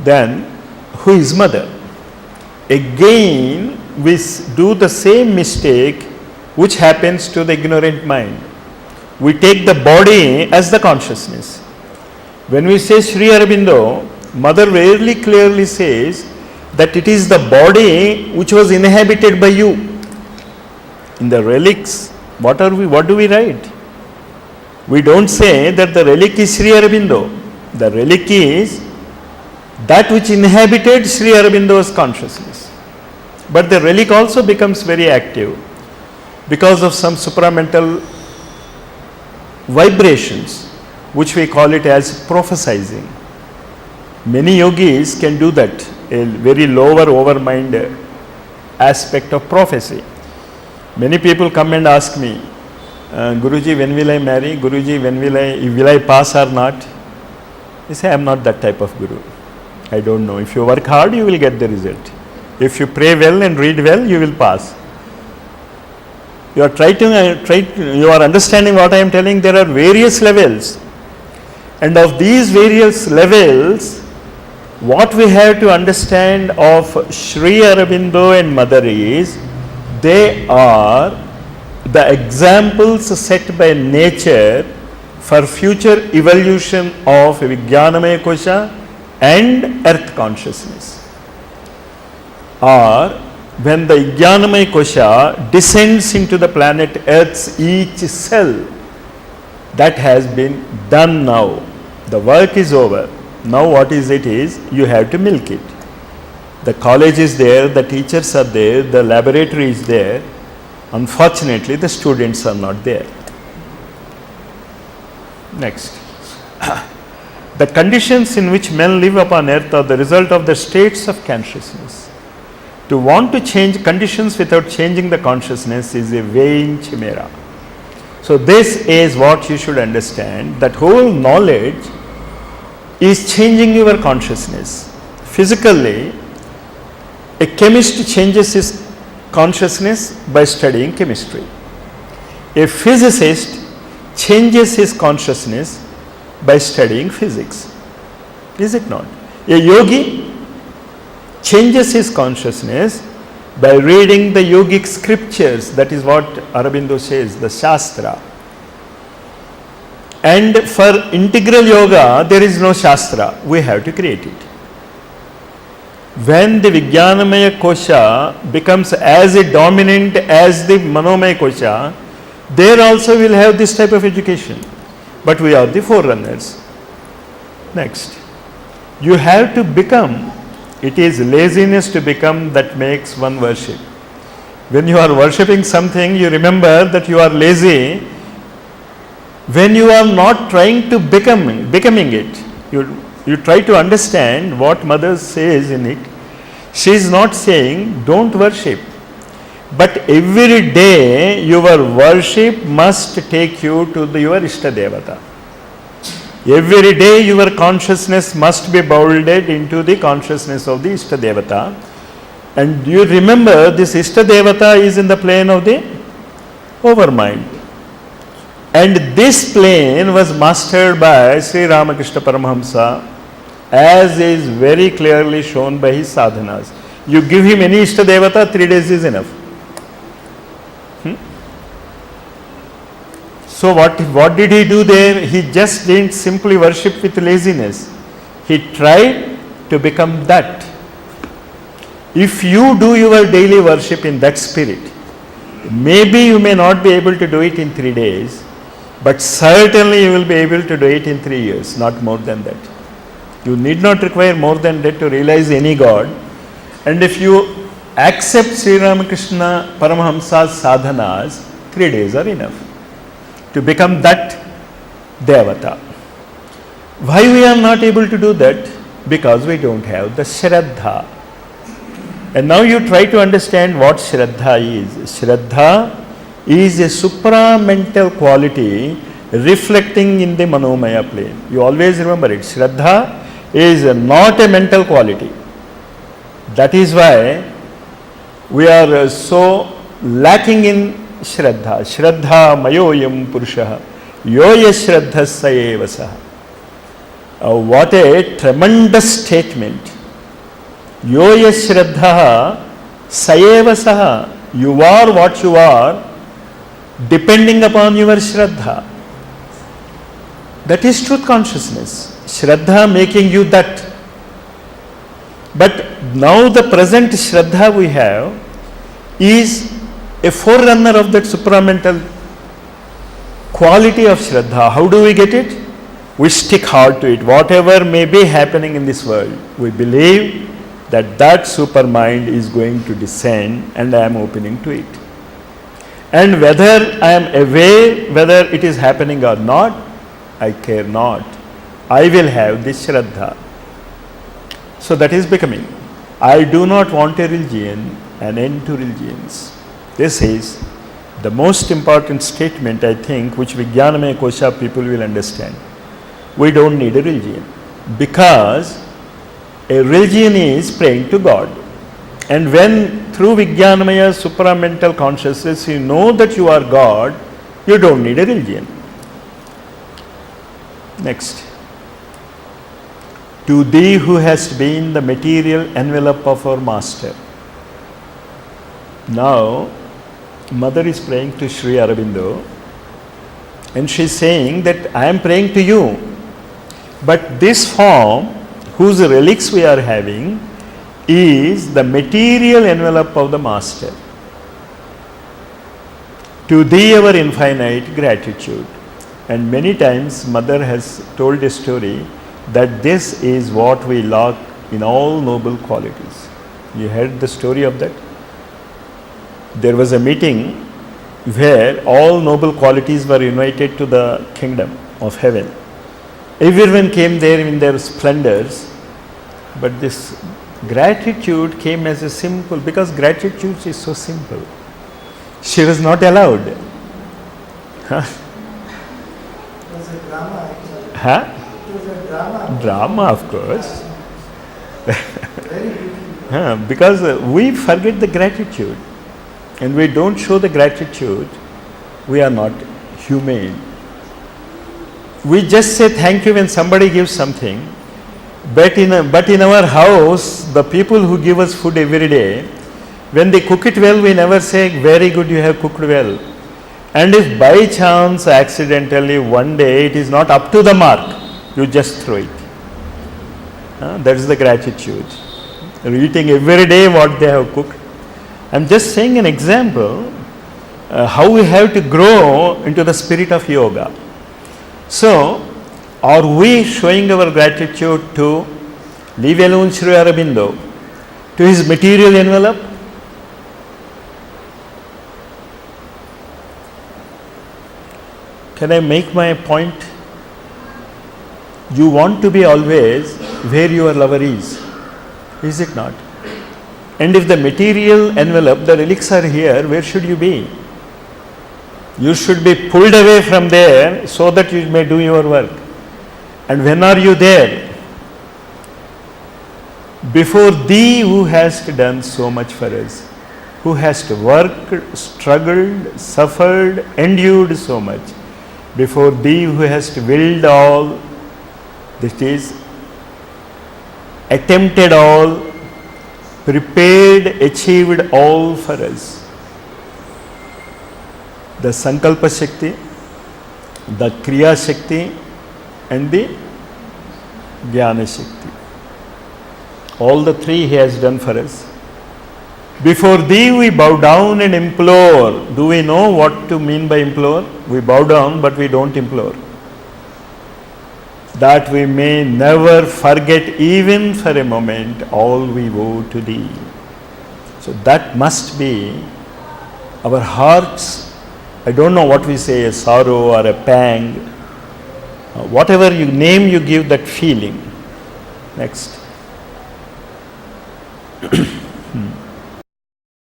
then who is mother? Again we do the same mistake which happens to the ignorant mind. We take the body as the consciousness. When we say Sri Aurobindo, mother very clearly says that it is the body which was inhabited by you. In the relics, what do we write? We don't say that the relic is Sri Aurobindo. The relic is that which inhabited Sri Aurobindo's consciousness. But the relic also becomes very active because of some supramental vibrations, which we call it as prophesizing. Many yogis can do that, a very lower overmind aspect of prophecy. Many people come and ask me, Guruji, when will I marry? Guruji, when will I pass or not? I say, I am not that type of guru. I don't know. If you work hard, you will get the result. If you pray well and read well, you will pass. You are understanding what I am telling. There are various levels. And of these various levels, what we have to understand of Sri Aurobindo and Mother is, they are the examples set by nature for future evolution of Vijnanamaya Kosha and earth consciousness. Or when the Vijnanamaya Kosha descends into the planet Earth's each cell, that has been done now. The work is over. Now what is it is, you have to milk it. The college is there, the teachers are there, the laboratory is there. Unfortunately, the students are not there. Next. The conditions in which men live upon earth are the result of the states of consciousness. To want to change conditions without changing the consciousness is a vain chimera. So this is what you should understand, that whole knowledge is changing your consciousness. Physically, a chemist changes his consciousness by studying chemistry. A physicist changes his consciousness by studying physics. Is it not? A yogi changes his consciousness by reading the yogic scriptures. That is what Aurobindo says, the Shastra. And for integral yoga, there is no Shastra. We have to create it. When the Vijnanamaya Kosha becomes as dominant as the Manomaya Kosha, there also will have this type of education. But we are the forerunners. Next. You have to become. It is laziness to become that makes one worship. When you are worshipping something, you remember that you are lazy. When you are not trying to becoming it, you try to understand what Mother says in it. She is not saying don't worship, but every day your worship must take you to your Ishta Devata. Every day your consciousness must be bounded into the consciousness of the Ishta Devata. And you remember this Ishta Devata is in the plane of the overmind. And this plane was mastered by Sri Ramakrishna Paramahamsa, as is very clearly shown by his sadhanas. You give him any Ishta Devata, 3 days is enough. So what did he do there? He just didn't simply worship with laziness. He tried to become that. If you do your daily worship in that spirit, maybe you may not be able to do it in 3 days, but certainly you will be able to do it in 3 years, not more than that. You need not require more than that to realize any God. And if you accept Sri Ramakrishna Paramahamsa's sadhanas, 3 days are enough to become that Devata. Why we are not able to do that? Because we don't have the Shraddha. And now you try to understand what Shraddha is. Shraddha is a supramental quality reflecting in the Manomaya plane. You always remember it. Shraddha is not a mental quality. That is why we are so lacking in Shraddha. Shraddha mayoyam purushaha yoya shraddhasya eva saha. What a tremendous statement. Yo yash shraddha sayeva saha. You are what you are depending upon your shraddha. That is truth consciousness. Shraddha making you that. But now the present shraddha we have is a forerunner of that supramental quality of shraddha. How do we get it? We stick hard to it. Whatever may be happening in this world, we believe that that supermind is going to descend and I am opening to it. And whether I am aware whether it is happening or not, I care not. I will have this shraddha. So that is becoming. I do not want a religion, an end to religions. This is the most important statement, I think, which Vijnanamaya Kosha people will understand. We don't need a religion, because a religion is praying to God. And when through Vijnanamaya supramental consciousness you know that you are God, you don't need a religion. Next. To thee who hast been the material envelope of our master. Now, Mother is praying to Sri Aurobindo, and she is saying that I am praying to you, but this form whose relics we are having is the material envelope of the master. To thee our infinite gratitude. And many times Mother has told a story that this is what we lack in all noble qualities. You heard the story of that? There was a meeting where all noble qualities were invited to the kingdom of heaven. Everyone came there in their splendors, but this gratitude came as a simple, because gratitude is so simple. She was not allowed. Huh? It was a drama actually. Huh? It was a drama. Drama, of course. Very beautiful. Because we forget the gratitude, and we don't show the gratitude, we are not humane. We just say thank you when somebody gives something, but in our house, the people who give us food every day, when they cook it well, we never say very good, you have cooked well. And if by chance, accidentally, one day it is not up to the mark, you just throw it. That is the gratitude. You're eating every day what they have cooked. I'm just saying an example how we have to grow into the spirit of yoga. So, are we showing our gratitude to, leave alone Sri Aurobindo, to his material envelope? Can I make my point? You want to be always where your lover is it not? And if the material envelope, the relics are here, where should you be? You should be pulled away from there so that you may do your work. And when are you there? Before thee who hast done so much for us, who hast worked, struggled, suffered, endured so much. Before thee who hast willed all, that is, attempted all, prepared, achieved all for us. The Sankalpa Shakti, the Kriya Shakti, and the Jnana Shakti. All the three he has done for us. Before thee we bow down and implore. Do we know what to mean by implore? We bow down, but we don't implore. That we may never forget even for a moment all we owe to thee. So that must be our hearts. I don't know what we say, a sorrow or a pang. Whatever you name, you give that feeling. Next.